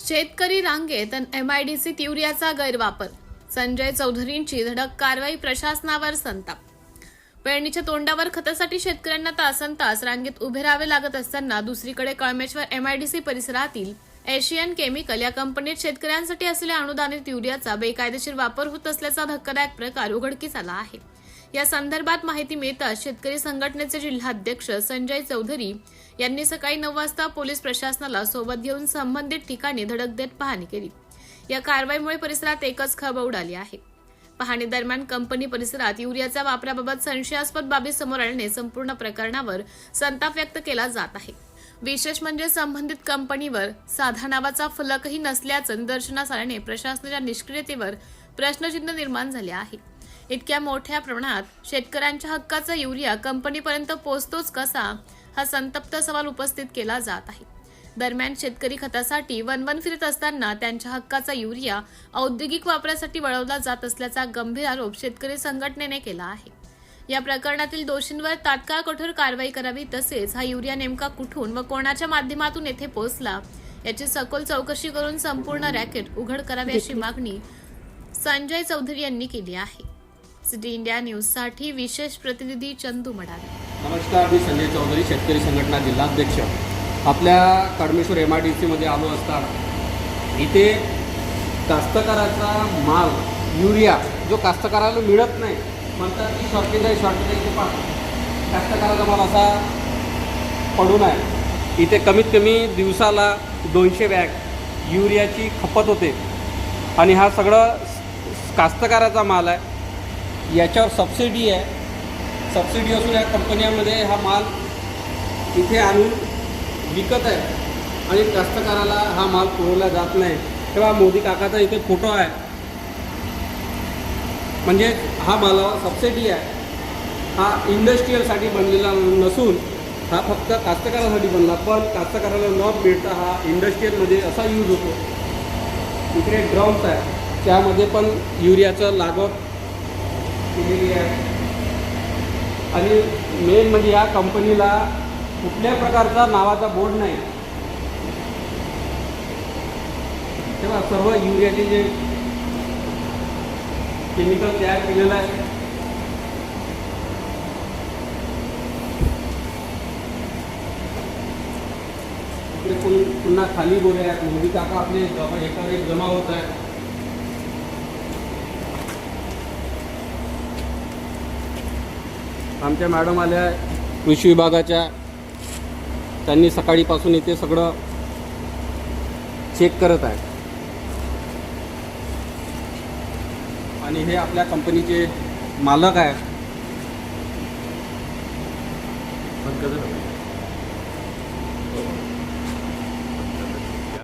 शेतकरी रांगेत MIDC युरियाचा गैरवापर, संजय चौधरींची धडक कारवाई, प्रशासनावर संताप। पेरणीच्या तोंडावर खतासाठी शेतकऱ्यांना तासनतास रांगेत उभे राहावे लागत असताना दुसरीकडे कळमेश्वर MIDC परिसरातील एशियन केमिकल या कंपनीत शेतकऱ्यांसाठी असलेल्या अनुदानित युरियाचा बेकायदेशीर वापर होत असल्याचा धक्कादायक प्रकार उघडकीस आला आहे। या संदर्भात माहिती मिळताच शेतकरी संघटनेचे जिल्हाध्यक्ष संजय चौधरी यांनी सकाळी 9 वाजता पोलीस प्रशासनाला सोबत घेऊन संबंधित ठिकाणी धडक देत पाहणी केली। या कारवाईमुळे परिसरात एकच खळबळ उडाली आहे। पाहणी दरम्यान कंपनी परिसरात युरियाच्या वापराबाबत संशयास्पद बाबी समोर आल्याने संपूर्ण प्रकरणावर संताप व्यक्त केला जात आहे। विशेष म्हणजे संबंधित कंपनीवर साधा नावाचा फलकही नसल्याचं निदर्शनास आल्याने प्रशासनाच्या निष्क्रियतेवर प्रश्नचिन्ह निर्माण झाले आहे। इतक्या मोठ्या प्रमाणात शेतकऱ्यांच्या हक्काचा युरिया कंपनीपर्यंत पोहोचतोच कसा, हा संतप्त सवाल उपस्थित केला जात आहे। दरम्यान शेतकरी खतासाठी वनवन फिरत असताना त्यांच्या हक्काचा युरिया औद्योगिक वापरासाठी वळवला जात असल्याचा गंभीर आरोप शेतकरी संघटनेने केला आहे। या प्रकरणातील दोषींवर तात्काळ कठोर कारवाई करावी, तसेच हा युरिया नेमका कुठून व कोणाच्या माध्यमातून येथे पोहोचला याची सखोल चौकशी करून संपूर्ण रॅकेट उघड करावी अशी मागणी संजय चौधरी यांनी केली आहे। सिटी इंडिया न्यूज साठी विशेष प्रतिनिधी चंदू मडाले। नमस्कार, मी संजय चौधरी, शेतकरी संघटना जिल्हाध्यक्ष। आपल्या कळमेश्वर MIDC मध्ये आलो असताना इथे कास्तकाराचा माल युरिया जो कास्तकाराला मिळत नाही, म्हणतात की शॉर्टेज आहे इथे पण कास्तकाराचा माल असा पडून आहे। इथे कमीत कमी दिवसाला 200 बॅग युरियाची खपत होते आणि हा सगळं कास्तकाराचा माल आहे। याच्यावर सबसिडी आहे, सबसिडी असून या कंपन्यांमध्ये हा माल इथे आणून विकत आहे आणि कास्तकाराला हा माल पुरवला जात नाही। तेव्हा मोदी काकाचा इथे फोटो आहे, म्हणजे हा मालावर सबसिडी आहे। हा इंडस्ट्रीयलसाठी बनलेला नसून हा फक्त कास्तकारासाठी बनला, पण कास्तकाराला न मिळता हा इंडस्ट्रीयलमध्ये असा यूज होतो। इकडे ड्रम्स आहे, त्यामध्ये पण युरियाचं लागवड केलेली आहे आणि मेन म्हणजे या कंपनीला कुठल्या प्रकारचा नावाचा बोर्ड नाही। तेव्हा सर्व युरियाचे जे केमिकल तयार केलेलं आहे इकडे पुन्हा खाली गोरे आहेत। मोदी काका आपले एकावर एक जमा होत आहे। आमच्या मॅडम आल्या कृषी विभागाच्या, त्यांनी सकाळीपासून इथे सगळं चेक करत आहे आणि हे आपल्या कंपनीचे मालक आहे।